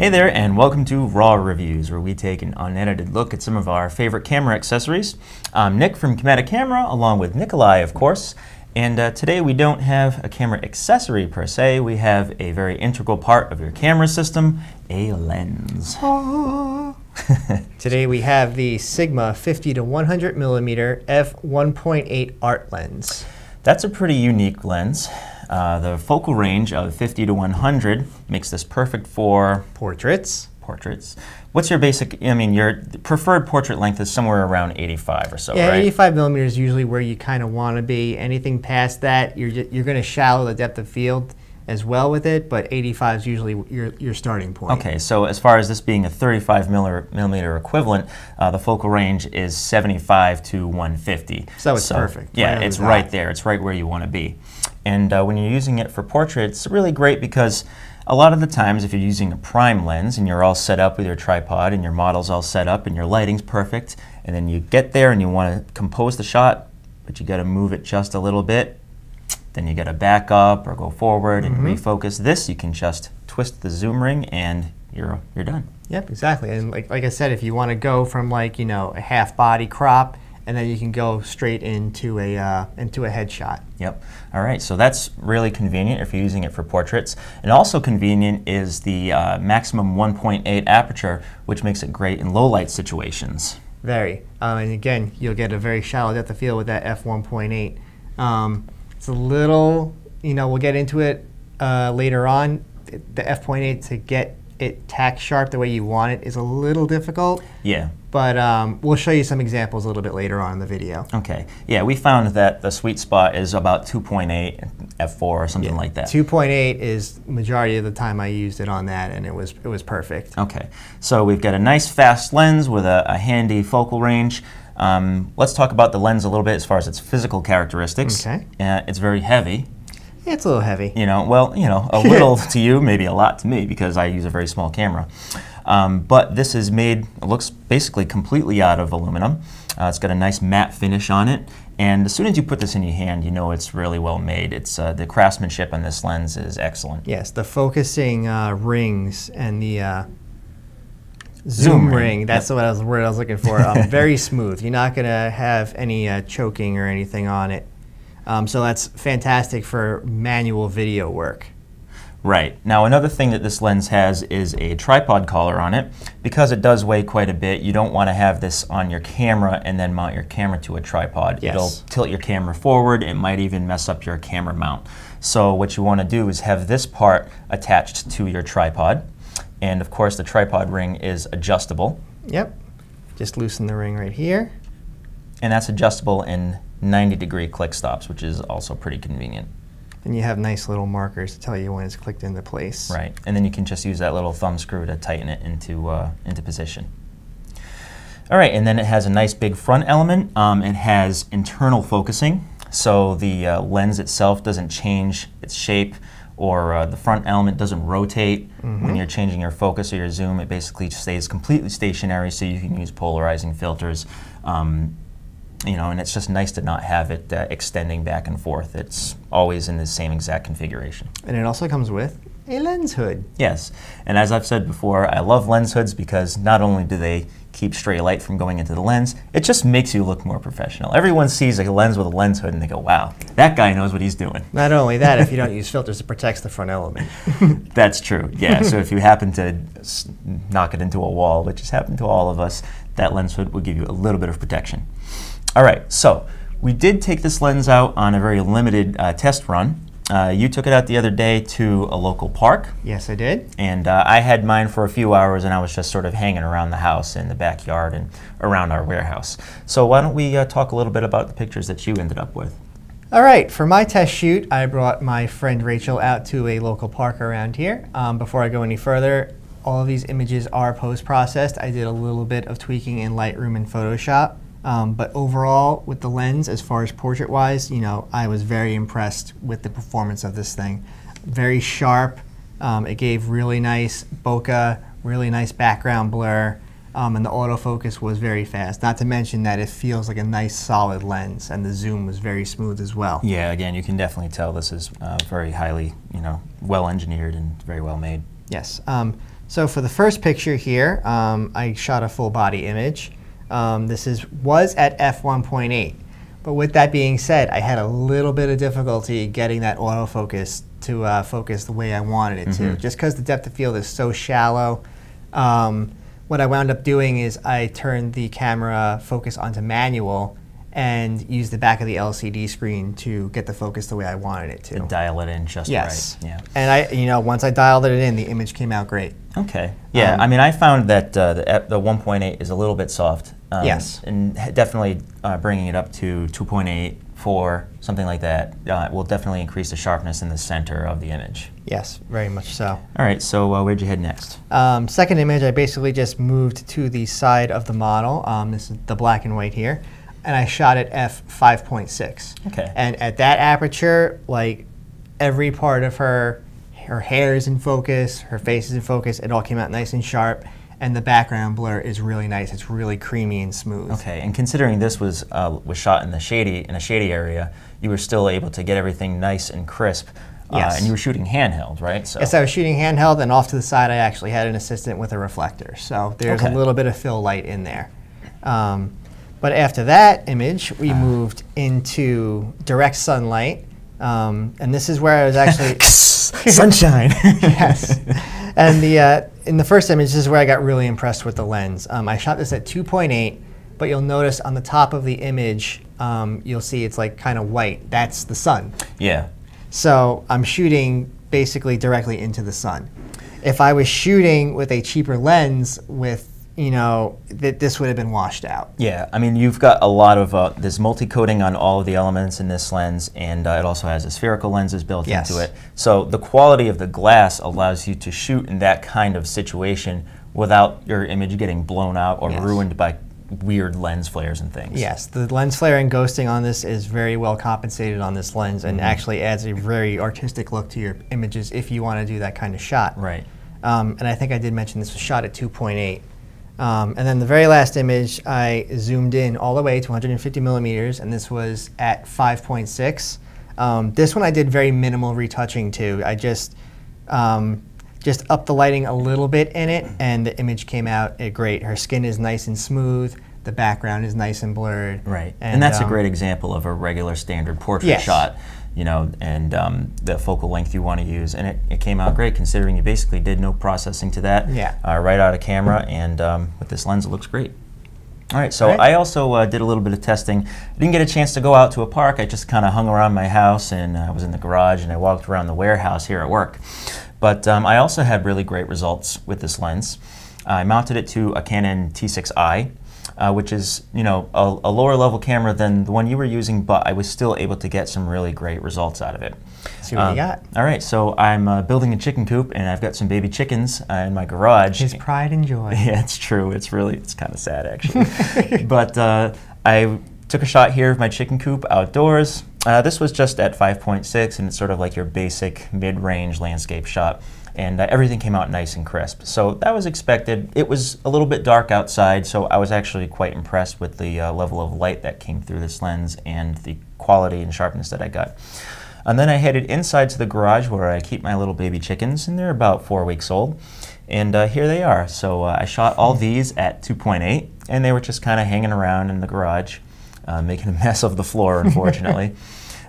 Hey there, and welcome to Raw Reviews, where we take an unedited look at some of our favorite camera accessories. I'm Nick from Canon Camera, along with Nikolai, of course. And today we don't have a camera accessory per se, we have a very integral part of your camera system, a lens. Today we have the Sigma 50 to 100 millimeter f1.8 art lens. That's a pretty unique lens. The focal range of 50 to 100 makes this perfect for portraits. What's your basic, your preferred portrait length is somewhere around 85 or so, yeah, right? 85 millimeters is usually where you kind of want to be. Anything past that, you're going to shallow the depth of field as well with it, but 85 is usually your starting point. Okay, so as far as this being a 35 millimeter equivalent, the focal range is 75 to 150. So it's perfect. Yeah, it's right there. It's right where you want to be. And when you're using it for portraits, it's really great because a lot of the times if you're using a prime lens and you're all set up with your tripod and your model's all set up and your lighting's perfect, and then you get there and you want to compose the shot, but you got to move it just a little bit, then you got to back up or go forward and refocus. This, you can just twist the zoom ring and you're done. Yep, exactly. And like I said, if you want to go from a half body crop, and then you can go straight into a headshot. Yep. All right. So that's really convenient if you're using it for portraits. And also convenient is the maximum 1.8 aperture, which makes it great in low light situations. Very. And again, you'll get a very shallow depth of field with that f1.8. It's a little, we'll get into it later on. The f.8 to get it tack sharp the way you want it is a little difficult. Yeah. But we'll show you some examples a little bit later on in the video. Okay. Yeah, we found that the sweet spot is about 2.8 f4 or something like that. 2.8 is majority of the time I used it on that, and it was perfect. Okay. So we've got a nice fast lens with a handy focal range. Let's talk about the lens a little bit as far as its physical characteristics. Okay. It's very heavy. Yeah, it's a little heavy. A little to you, maybe a lot to me because I use a very small camera. But this is made, it looks basically completely out of aluminum. It's got a nice matte finish on it. And as soon as you put this in your hand, you know it's really well made. It's the craftsmanship on this lens is excellent. Yes, the focusing rings and the zoom ring, that's the word I was looking for. Very smooth. You're not going to have any choking or anything on it. So that's fantastic for manual video work. Right. Now another thing that this lens has is a tripod collar on it. Because it does weigh quite a bit, you don't want to have this on your camera and then mount your camera to a tripod. Yes. It'll tilt your camera forward. It might even mess up your camera mount. So what you want to do is have this part attached to your tripod. And of course the tripod ring is adjustable. Yep. Just loosen the ring right here. And that's adjustable in 90-degree click stops, which is also pretty convenient. And you have nice little markers to tell you when it's clicked into place. Right, and then you can just use that little thumb screw to tighten it into position. All right, and then it has a nice big front element. It has internal focusing, so the lens itself doesn't change its shape, or the front element doesn't rotate when you're changing your focus or your zoom. It basically stays completely stationary, so you can use polarizing filters. And it's just nice to not have it extending back and forth. It's always in the same exact configuration. And it also comes with a lens hood. Yes, and as I've said before, I love lens hoods because not only do they keep stray light from going into the lens, it just makes you look more professional. Everyone sees a lens with a lens hood and they go, wow, that guy knows what he's doing. Not only that, if you don't use filters, it protects the front element. That's true, yeah. So if you happen to knock it into a wall, which has happened to all of us, that lens hood will give you a little bit of protection. All right, so we did take this lens out on a very limited test run. You took it out the other day to a local park. Yes, I did. And I had mine for a few hours, and I was just sort of hanging around the house, in the backyard, and around our warehouse. So why don't we talk a little bit about the pictures that you ended up with? All right, for my test shoot, I brought my friend Rachel out to a local park around here. Before I go any further, all of these images are post-processed. I did a little bit of tweaking in Lightroom and Photoshop. But overall, with the lens, as far as portrait-wise, I was very impressed with the performance of this thing. Very sharp. It gave really nice bokeh, really nice background blur, and the autofocus was very fast. Not to mention that it feels like a nice, solid lens, and the zoom was very smooth as well. Yeah, again, you can definitely tell this is very highly, well engineered and very well made. Yes. So for the first picture here, I shot a full body image. This was at f1.8. But with that being said, I had a little bit of difficulty getting that autofocus to focus the way I wanted it to, just because the depth of field is so shallow. What I wound up doing is I turned the camera focus onto manual and used the back of the LCD screen to get the focus the way I wanted it to. And dial it in just right. Yeah. And once I dialed it in, the image came out great. Okay. Yeah. I mean, I found that the 1.8 is a little bit soft. Yes. And definitely bringing it up to 2.8, 4, something like that, will definitely increase the sharpness in the center of the image. Yes, very much so. All right. So where'd you head next? Second image, I basically just moved to the side of the model. This is the black and white here. And I shot at f5.6. Okay. And at that aperture, like every part of her hair is in focus, her face is in focus, it all came out nice and sharp, and the background blur is really nice. It's really creamy and smooth. Okay, and considering this was shot in a shady area, you were still able to get everything nice and crisp. Yes. And you were shooting handheld, right? So. Yes, I was shooting handheld, and off to the side I actually had an assistant with a reflector. So there's a little bit of fill light in there. But after that image, we moved into direct sunlight. And this is where I was actually... Sunshine! Yes. And in the first image, this is where I got really impressed with the lens. I shot this at 2.8, but you'll notice on the top of the image, you'll see it's like kind of white. That's the sun. Yeah. So I'm shooting basically directly into the sun. If I was shooting with a cheaper lens with this would have been washed out. Yeah, I mean, you've got a lot of, there's multi-coating on all of the elements in this lens, and it also has a spherical lenses built into it. So the quality of the glass allows you to shoot in that kind of situation without your image getting blown out or ruined by weird lens flares and things. Yes, the lens flare and ghosting on this is very well compensated on this lens and actually adds a very artistic look to your images if you want to do that kind of shot. Right. And I think I did mention this was shot at 2.8. And then the very last image, I zoomed in all the way to 150 millimeters, and this was at 5.6. This one I did very minimal retouching to. I just upped the lighting a little bit in it, and the image came out great. Her skin is nice and smooth. The background is nice and blurred. Right, and that's a great example of a regular standard portrait shot. And the focal length you want to use. And it came out great considering you basically did no processing to that right out of camera, and with this lens it looks great. All right, so I also did a little bit of testing. I didn't get a chance to go out to a park. I just kind of hung around my house, and I was in the garage, and I walked around the warehouse here at work. But I also had really great results with this lens. I mounted it to a Canon T6i. Which is, a lower level camera than the one you were using, but I was still able to get some really great results out of it. Let's see what you got. All right, so I'm building a chicken coop, and I've got some baby chickens in my garage. His pride and joy. Yeah, it's true. It's kind of sad, actually. But I took a shot here of my chicken coop outdoors. This was just at 5.6, and it's sort of like your basic mid-range landscape shot. And everything came out nice and crisp. So that was expected. It was a little bit dark outside, so I was actually quite impressed with the level of light that came through this lens and the quality and sharpness that I got. And then I headed inside to the garage where I keep my little baby chickens, and they're about 4 weeks old. And here they are. So I shot all these at 2.8, and they were just kind of hanging around in the garage, making a mess of the floor, unfortunately.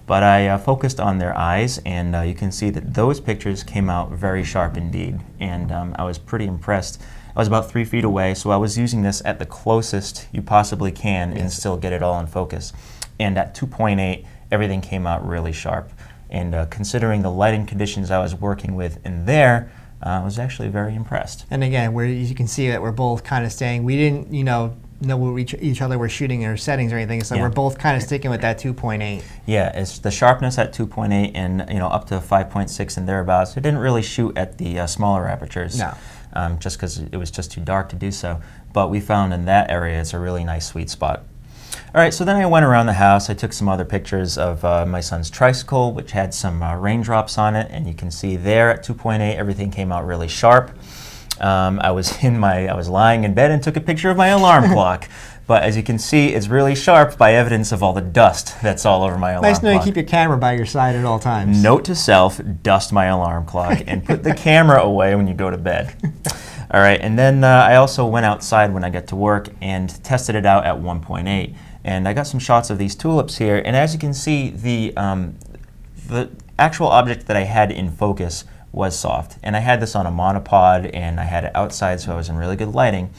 But I focused on their eyes, and you can see that those pictures came out very sharp indeed. And I was pretty impressed. I was about 3 feet away, so I was using this at the closest you possibly can and still get it all in focus. And at 2.8, everything came out really sharp. And considering the lighting conditions I was working with in there, I was actually very impressed. And again, you can see that we're both kind of staying. We didn't, know what each other were shooting or settings or anything, so we're both kind of sticking with that 2.8. Yeah, it's the sharpness at 2.8 and up to 5.6 and thereabouts. It didn't really shoot at the smaller apertures, just because it was just too dark to do so. But we found in that area it's a really nice sweet spot. All right, so then I went around the house. I took some other pictures of my son's tricycle, which had some raindrops on it, and you can see there at 2.8 everything came out really sharp. I was lying in bed and took a picture of my alarm clock. But as you can see, it's really sharp by evidence of all the dust that's all over my alarm clock. Nice to know you keep your camera by your side at all times. Note to self, dust my alarm clock and put the camera away when you go to bed. All right, and then I also went outside when I got to work and tested it out at 1.8. And I got some shots of these tulips here, and as you can see, the actual object that I had in focus was soft. And I had this on a monopod, and I had it outside, so I was in really good lighting.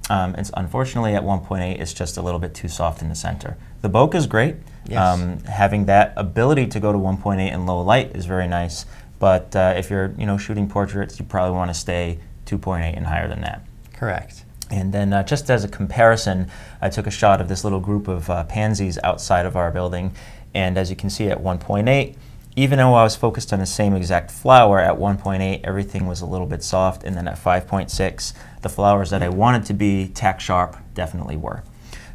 Unfortunately, at 1.8, it's just a little bit too soft in the center. The bokeh is great. Yes. Having that ability to go to 1.8 in low light is very nice. But if you're shooting portraits, you probably want to stay 2.8 and higher than that. Correct. And then just as a comparison, I took a shot of this little group of pansies outside of our building. And as you can see at 1.8, even though I was focused on the same exact flower, at 1.8 everything was a little bit soft, and then at 5.6 the flowers that I wanted to be tack sharp definitely were.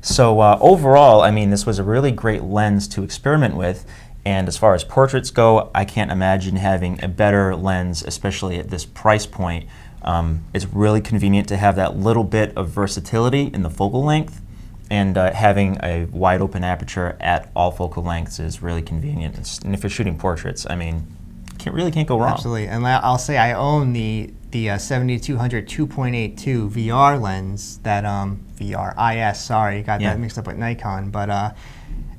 So overall, I mean, this was a really great lens to experiment with, and as far as portraits go, I can't imagine having a better lens, especially at this price point. It's really convenient to have that little bit of versatility in the focal length, and having a wide open aperture at all focal lengths is really convenient. And if you're shooting portraits, I mean, really can't go wrong. Absolutely, and I'll say I own the 7200 2.82 VR lens, that VR IS. Sorry, got that mixed up with Nikon, but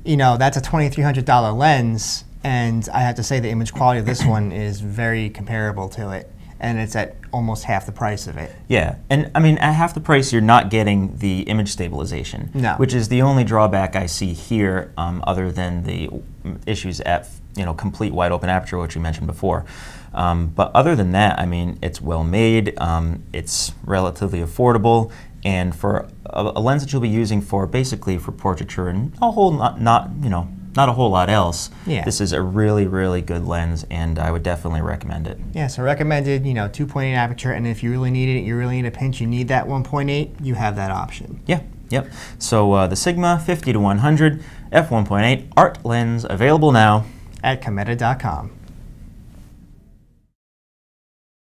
you know, that's a $2,300 lens, and I have to say the image quality of this one is very comparable to it. And it's at almost half the price of it. Yeah, and I mean, at half the price, you're not getting the image stabilization, which is the only drawback I see here, other than the issues at complete wide open aperture, which we mentioned before. But other than that, I mean, it's well made, it's relatively affordable, and for a lens that you'll be using for basically for portraiture and a whole not a whole lot else. Yeah. This is a really, really good lens, and I would definitely recommend it. Yeah, so recommended, 2.8 aperture, and if you really need it, you really need a pinch, you need that 1.8, you have that option. Yeah, yep. So the Sigma 50-100 f1.8 art lens available now at Cometa.com.